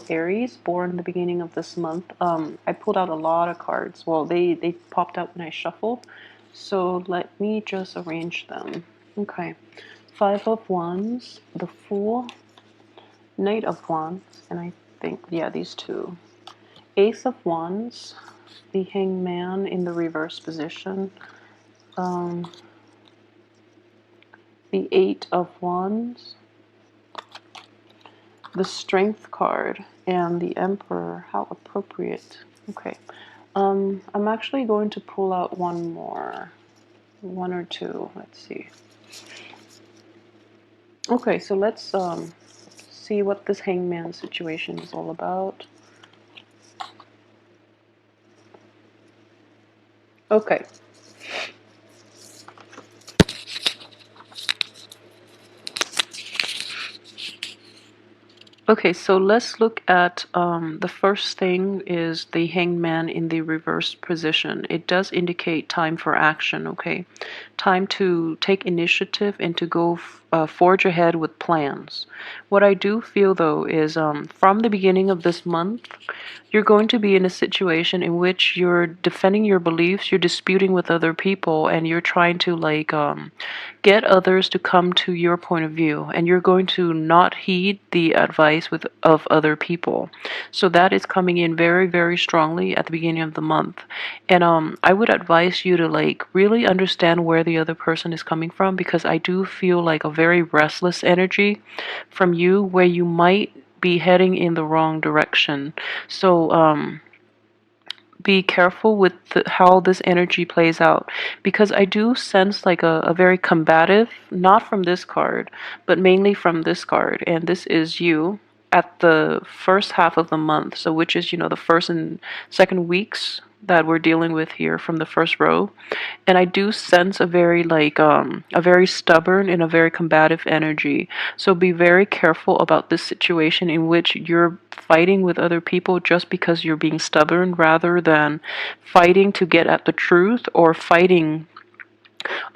Aries, born the beginning of this month. I pulled out a lot of cards. Well, they popped out when I shuffled. So let me just arrange them. Okay. Five of Wands, the Fool, Knight of Wands, and I think, yeah, these two. Ace of Wands, the Hangman in the reverse position, um, the Eight of Wands, the Strength card, and the Emperor. How appropriate. Okay. I'm actually going to pull out one more. One or two. Let's see. Okay, so let's see what this Hangman situation is all about. Okay. Okay, so let's look at the first thing is the Hangman in the reverse position. It does indicate time for action, okay? Time to take initiative and to go forge ahead with plans. What I do feel though is from the beginning of this month, you're going to be in a situation in which you're defending your beliefs, you're disputing with other people, and you're trying to like get others to come to your point of view, and you're going to not heed the advice of other people. So that is coming in very, very strongly at the beginning of the month. And I would advise you to like really understand where the other person is coming from, because I do feel like a very restless energy from you where you might be heading in the wrong direction. So be careful with how this energy plays out, because I do sense like a very combative, not from this card, but mainly from this card, and this is you at the first half of the month, so which is, you know, the first and second weeks that we're dealing with here from the first row. And I do sense a very like a very stubborn and a very combative energy. So be very careful about this situation in which you're fighting with other people just because you're being stubborn, rather than fighting to get at the truth, or fighting.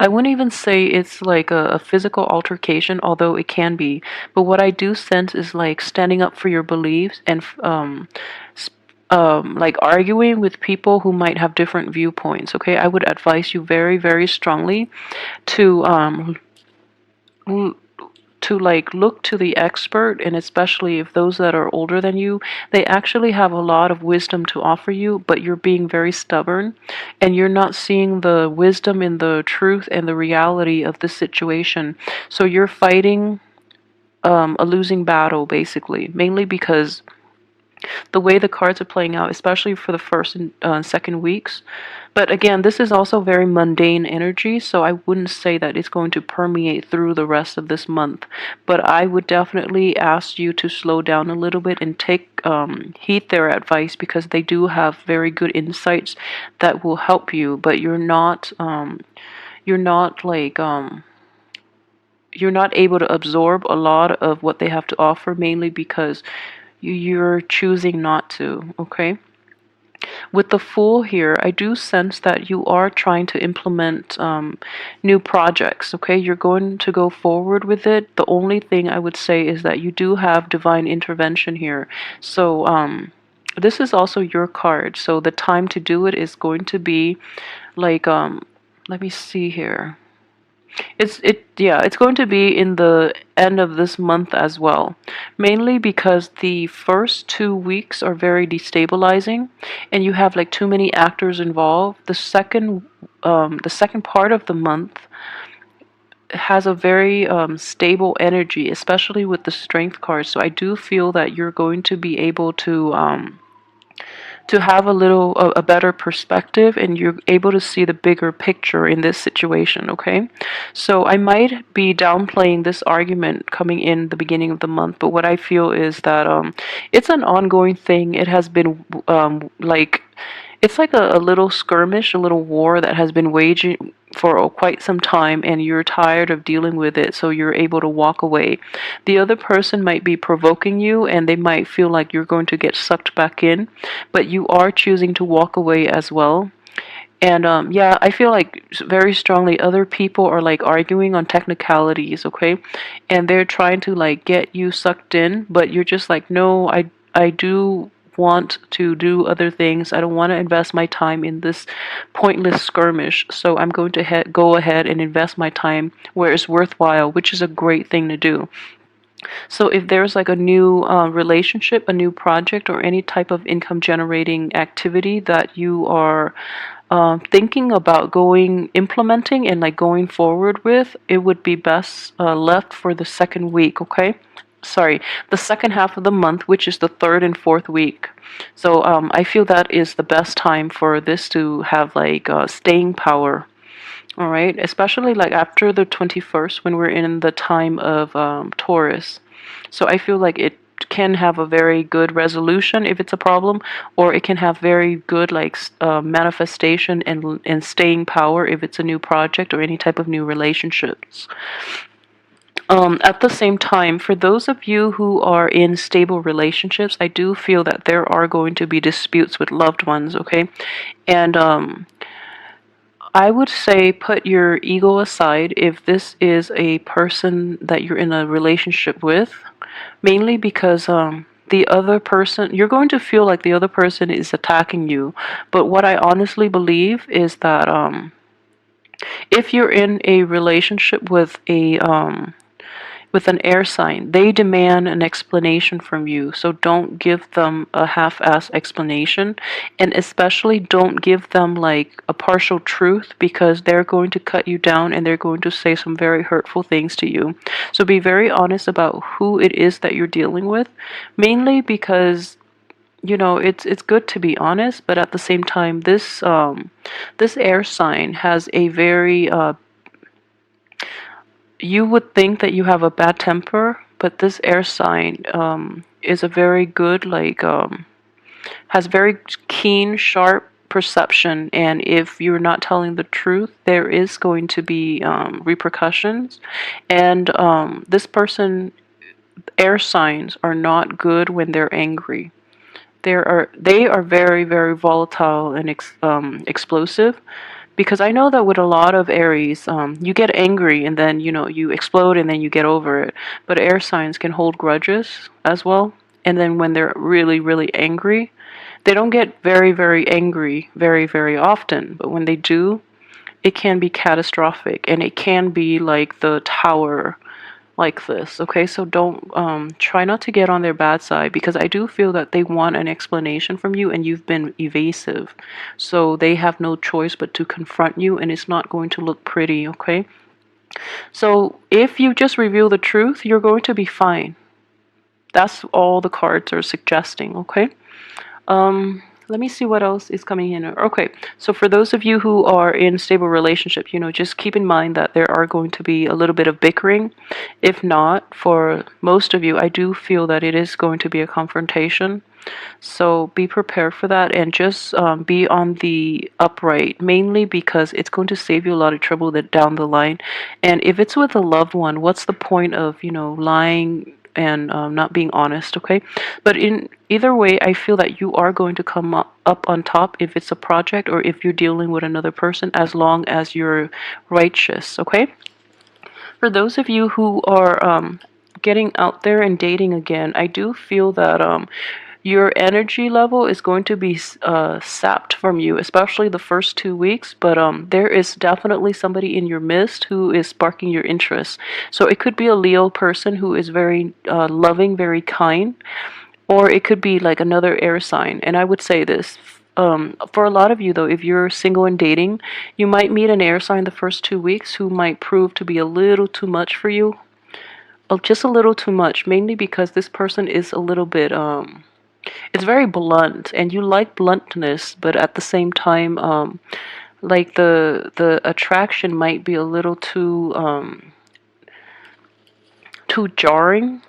I wouldn't even say it's like a physical altercation, although it can be. But what I do sense is like standing up for your beliefs, and like arguing with people who might have different viewpoints. Okay, I would advise you very, very strongly to to like look to the expert, and especially if those that are older than you, they actually have a lot of wisdom to offer you, but you're being very stubborn and you're not seeing the wisdom in the truth and the reality of the situation. So you're fighting a losing battle, basically, mainly because the way the cards are playing out, especially for the first and second weeks. But again, this is also very mundane energy, so I wouldn't say that it's going to permeate through the rest of this month. But I would definitely ask you to slow down a little bit and take heed their advice, because they do have very good insights that will help you. But you're not like you're not able to absorb a lot of what they have to offer, mainly because you're choosing not to, okay? With the Fool here, I do sense that you are trying to implement new projects, okay? You're going to go forward with it. The only thing I would say is that you do have divine intervention here. So this is also your card. So the time to do it is going to be like, let me see here. It's going to be in the end of this month as well, mainly because the first 2 weeks are very destabilizing and you have like too many actors involved. The second part of the month has a very stable energy, especially with the Strength card. So I do feel that you're going to be able to have a better perspective, and you're able to see the bigger picture in this situation, okay? So I might be downplaying this argument coming in the beginning of the month, but what I feel is that it's an ongoing thing. It has been like it's like a little skirmish, a little war that has been waging for quite some time, and you're tired of dealing with it, so you're able to walk away. The other person might be provoking you, and they might feel like you're going to get sucked back in, but you are choosing to walk away as well. And yeah, I feel like very strongly other people are like arguing on technicalities, okay? And they're trying to like get you sucked in, but you're just like, no, I do want to do other things. I don't want to invest my time in this pointless skirmish. So I'm going to go ahead and invest my time where it's worthwhile, which is a great thing to do. So if there's like a new relationship, a new project, or any type of income generating activity that you are thinking about implementing and like going forward with, it would be best left for the second week, okay? Sorry, the second half of the month, which is the third and fourth week. So I feel that is the best time for this to have like staying power. All right, especially like after the 21st when we're in the time of Taurus. So I feel like it can have a very good resolution if it's a problem, or it can have very good like manifestation and staying power if it's a new project or any type of new relationships. At the same time, for those of you who are in stable relationships, I do feel that there are going to be disputes with loved ones, okay? And I would say put your ego aside if this is a person that you're in a relationship with, mainly because the other person, you're going to feel like the other person is attacking you. But what I honestly believe is that if you're in a relationship with an air sign, they demand an explanation from you. So don't give them a half-ass explanation, and especially don't give them like a partial truth, because they're going to cut you down and they're going to say some very hurtful things to you. So be very honest about who it is that you're dealing with, mainly because it's good to be honest, but at the same time this air sign has a very you would think that you have a bad temper, but this air sign is a very good, like, has very keen, sharp perception. And if you're not telling the truth, there is going to be repercussions. And this person, air signs are not good when they're angry. They are very, very volatile and explosive, because I know that with a lot of Aries, you get angry and then you explode and then you get over it. But air signs can hold grudges as well, and then when they're really, really angry, they don't get very, very angry very, very often. But when they do, it can be catastrophic, and it can be like the tower like this, okay? So don't try not to get on their bad side, because I do feel that they want an explanation from you and you've been evasive. So they have no choice but to confront you, and it's not going to look pretty, okay? So if you just reveal the truth, you're going to be fine. That's all the cards are suggesting, okay? Let me see what else is coming in. Okay, so for those of you who are in stable relationship, just keep in mind that there are going to be a little bit of bickering. If not, for most of you, I do feel that it is going to be a confrontation. So be prepared for that, and just be on the upright, mainly because it's going to save you a lot of trouble down the line. And if it's with a loved one, what's the point of, lying and not being honest, okay? But in either way, I feel that you are going to come up on top if it's a project or if you're dealing with another person, as long as you're righteous, okay? For those of you who are getting out there and dating again, I do feel that your energy level is going to be sapped from you, especially the first 2 weeks. But there is definitely somebody in your midst who is sparking your interest. So it could be a Leo person who is very loving, very kind, or it could be like another air sign. And I would say this. For a lot of you, though, if you're single and dating, you might meet an air sign the first 2 weeks who might prove to be a little too much for you. Just a little too much, mainly because this person is a little bit it's very blunt, and you like bluntness, but at the same time, like the attraction might be a little too jarring.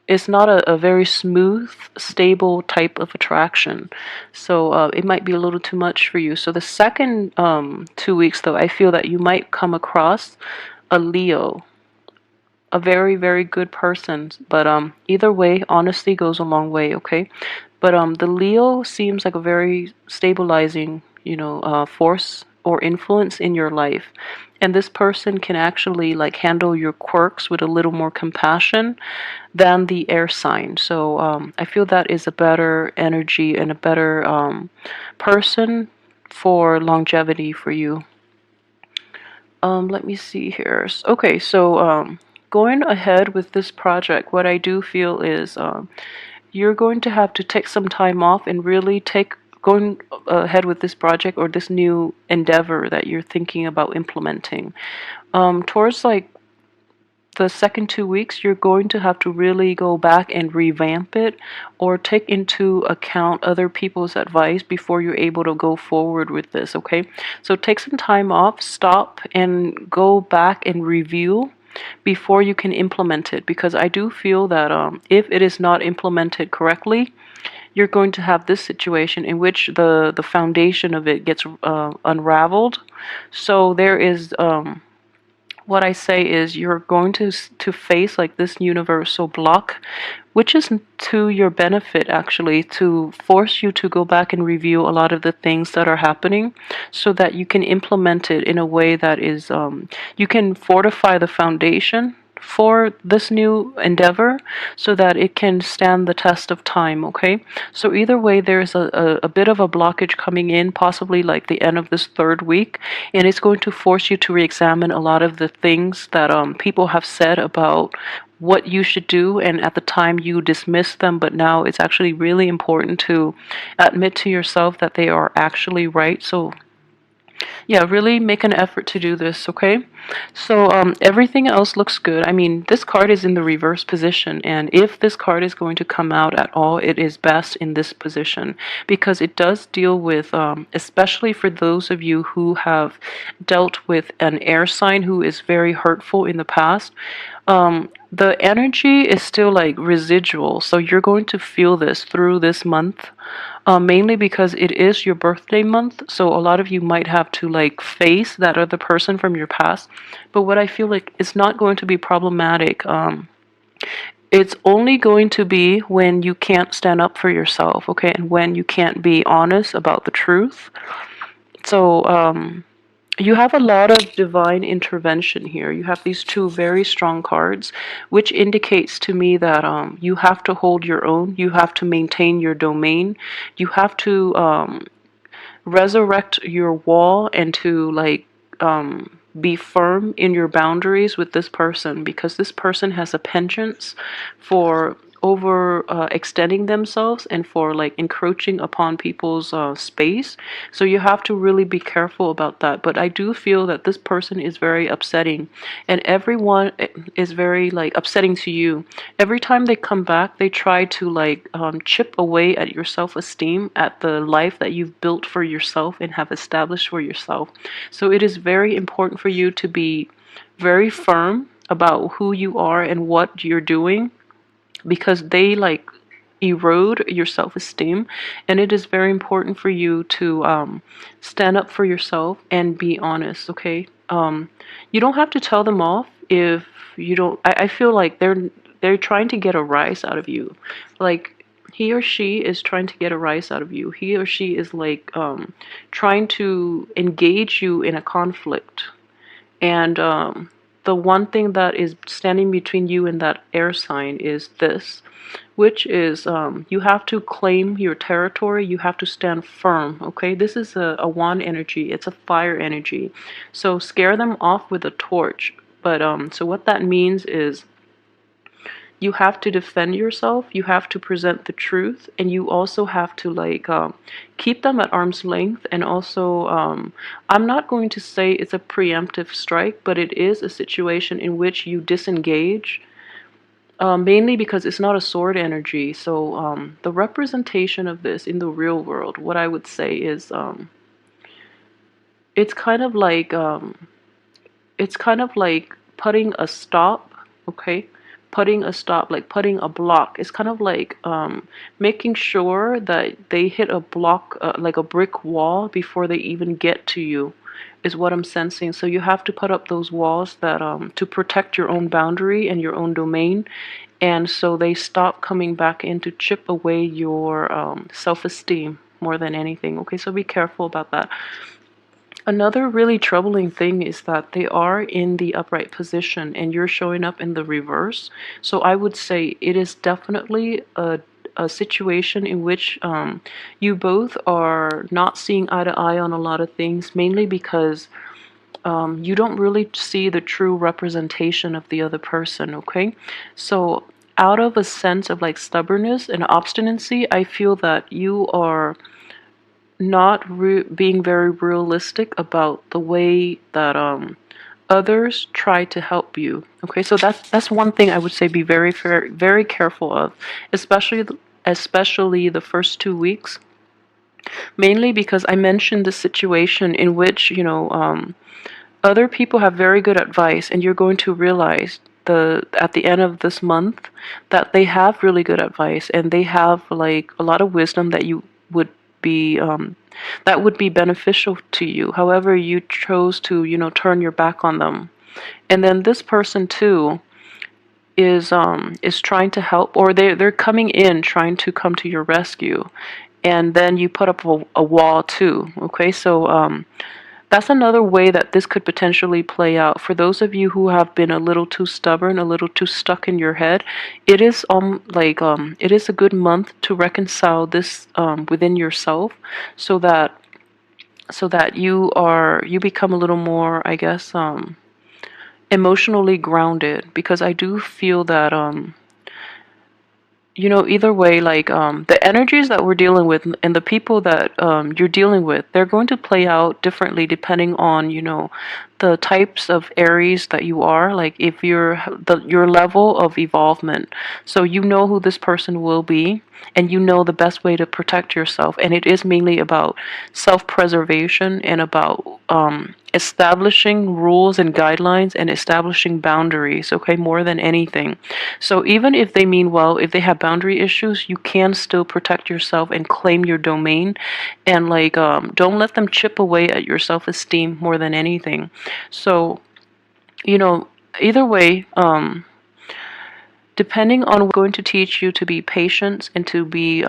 It's not a very smooth, stable type of attraction, so it might be a little too much for you. So the second 2 weeks, though, I feel that you might come across a Leo, a very, very good person. But either way, honesty goes a long way, okay? But the Leo seems like a very stabilizing, force or influence in your life. And this person can actually like handle your quirks with a little more compassion than the air sign. So I feel that is a better energy and a better person for longevity for you. Let me see here. Okay, so going ahead with this project, what I do feel is you're going to have to take some time off and really take going ahead with this project or this new endeavor that you're thinking about implementing. Towards like the second 2 weeks, you're going to have to really go back and revamp it or take into account other people's advice before you're able to go forward with this, okay? So take some time off, stop, and go back and review before you can implement it, because I do feel that if it is not implemented correctly, you're going to have this situation in which the foundation of it gets unraveled. So there is what I say is you're going to face like this universal block, which is to your benefit actually, to force you to go back and review a lot of the things that are happening so that you can implement it in a way that is you can fortify the foundation for this new endeavor so that it can stand the test of time, okay? So either way, there's a bit of a blockage coming in, possibly like the end of this third week, and it's going to force you to re-examine a lot of the things that people have said about what you should do, and at the time you dismiss them, but now it's actually really important to admit to yourself that they are actually right. So yeah, really make an effort to do this, okay? So everything else looks good. I mean, this card is in the reverse position, and if this card is going to come out at all, it is best in this position because it does deal with, especially for those of you who have dealt with an air sign who is very hurtful in the past. The energy is still like residual, so you're going to feel this through this month, mainly because it is your birthday month. So a lot of you might have to like face that other person from your past. But what I feel like it's not going to be problematic. It's only going to be when you can't stand up for yourself, okay, and when you can't be honest about the truth. So you have a lot of divine intervention here. You have these two very strong cards, which indicates to me that you have to hold your own. You have to maintain your domain. You have to resurrect your wall and to like be firm in your boundaries with this person, because this person has a penchant for over extending themselves and for like encroaching upon people's space. So you have to really be careful about that. But I do feel that this person is very upsetting, and everyone is very like upsetting to you. Every time they come back, they try to like chip away at your self-esteem, at the life that you've built for yourself and have established for yourself. So it is very important for you to be very firm about who you are and what you're doing, because they like erode your self-esteem, and it is very important for you to stand up for yourself and be honest, okay? You don't have to tell them off if you don't. I feel like they're trying to get a rise out of you, like he or she is trying to get a rise out of you. He or she is like trying to engage you in a conflict, and the one thing that is standing between you and that air sign is this, which is you have to claim your territory. You have to stand firm, okay? This is a wand energy. It's a fire energy. So scare them off with a torch. But so what that means is you have to defend yourself, you have to present the truth, and you also have to like keep them at arm's length. And also I'm not going to say it's a preemptive strike, but it is a situation in which you disengage, mainly because it's not a sword energy. So the representation of this in the real world, what I would say is it's kind of like putting a stop, okay? Putting a stop, like putting a block. It's kind of like making sure that they hit a block, like a brick wall, before they even get to you, is what I'm sensing. So you have to put up those walls that to protect your own boundary and your own domain, and so they stop coming back in to chip away your self-esteem more than anything. Okay, so be careful about that. Another really troubling thing is that they are in the upright position and you're showing up in the reverse. So I would say it is definitely a situation in which you both are not seeing eye to eye on a lot of things, mainly because you don't really see the true representation of the other person, okay? So out of a sense of like stubbornness and obstinacy, I feel that you are not being very realistic about the way that others try to help you. Okay, so that's one thing I would say be very careful of, especially the first 2 weeks. Mainly because I mentioned the situation in which other people have very good advice, and you're going to realize at the end of this month that they have really good advice and they have like a lot of wisdom that you would be that would be beneficial to you. However, you chose to turn your back on them, and then this person too is trying to help, or they're coming in trying to come to your rescue, and then you put up a wall too. Okay, so that's another way that this could potentially play out. For those of you who have been a little too stubborn, a little too stuck in your head, it is it is a good month to reconcile this within yourself, so that you become a little more, I guess, emotionally grounded. Because I do feel that either way, like the energies that we're dealing with and the people that you're dealing with, they're going to play out differently depending on the types of Aries that you are, like if your level of evolvement. So you know who this person will be, and you know the best way to protect yourself, and it is mainly about self-preservation and about establishing rules and guidelines and establishing boundaries, okay, more than anything. So even if they mean well, if they have boundary issues, you can still protect yourself and claim your domain, and like don't let them chip away at your self-esteem more than anything. So you know either way, depending on what's going to teach you to be patient and to be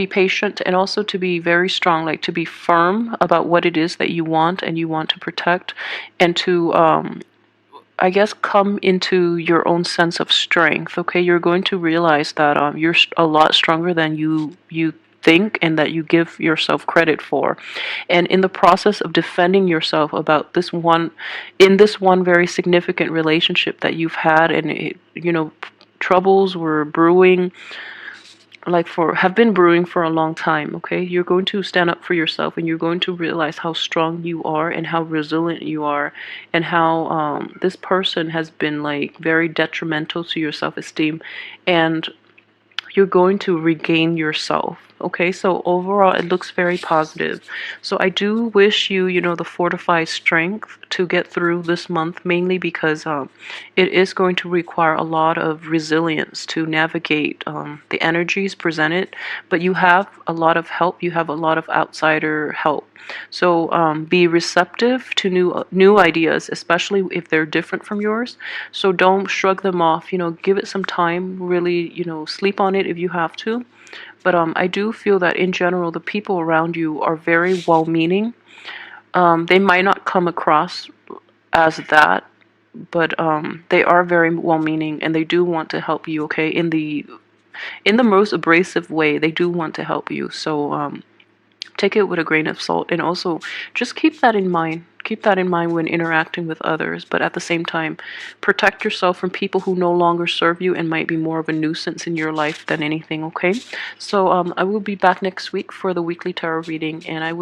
patient, and also to be very strong, like to be firm about what it is that you want and you want to protect, and to I guess come into your own sense of strength. Okay, you're going to realize that you're a lot stronger than you think and that you give yourself credit for. And in the process of defending yourself about this one very significant relationship that you've had, and troubles were brewing, like for have been brewing for a long time. Okay, you're going to stand up for yourself, and you're going to realize how strong you are and how resilient you are, and how this person has been like very detrimental to your self-esteem, and you're going to regain yourself. Okay, so overall it looks very positive. So I do wish you, the fortified strength to get through this month, mainly because it is going to require a lot of resilience to navigate the energies presented. But you have a lot of help, you have a lot of outsider help. So be receptive to new ideas, especially if they're different from yours. So don't shrug them off. Give it some time. Really, sleep on it if you have to. But I do feel that in general, the people around you are very well-meaning. They might not come across as that, but they are very well-meaning, and they do want to help you. Okay, in the most abrasive way, they do want to help you. So take it with a grain of salt, and also just keep that in mind. Keep that in mind when interacting with others, but at the same time, protect yourself from people who no longer serve you and might be more of a nuisance in your life than anything. Okay, so I will be back next week for the weekly tarot reading, and I wish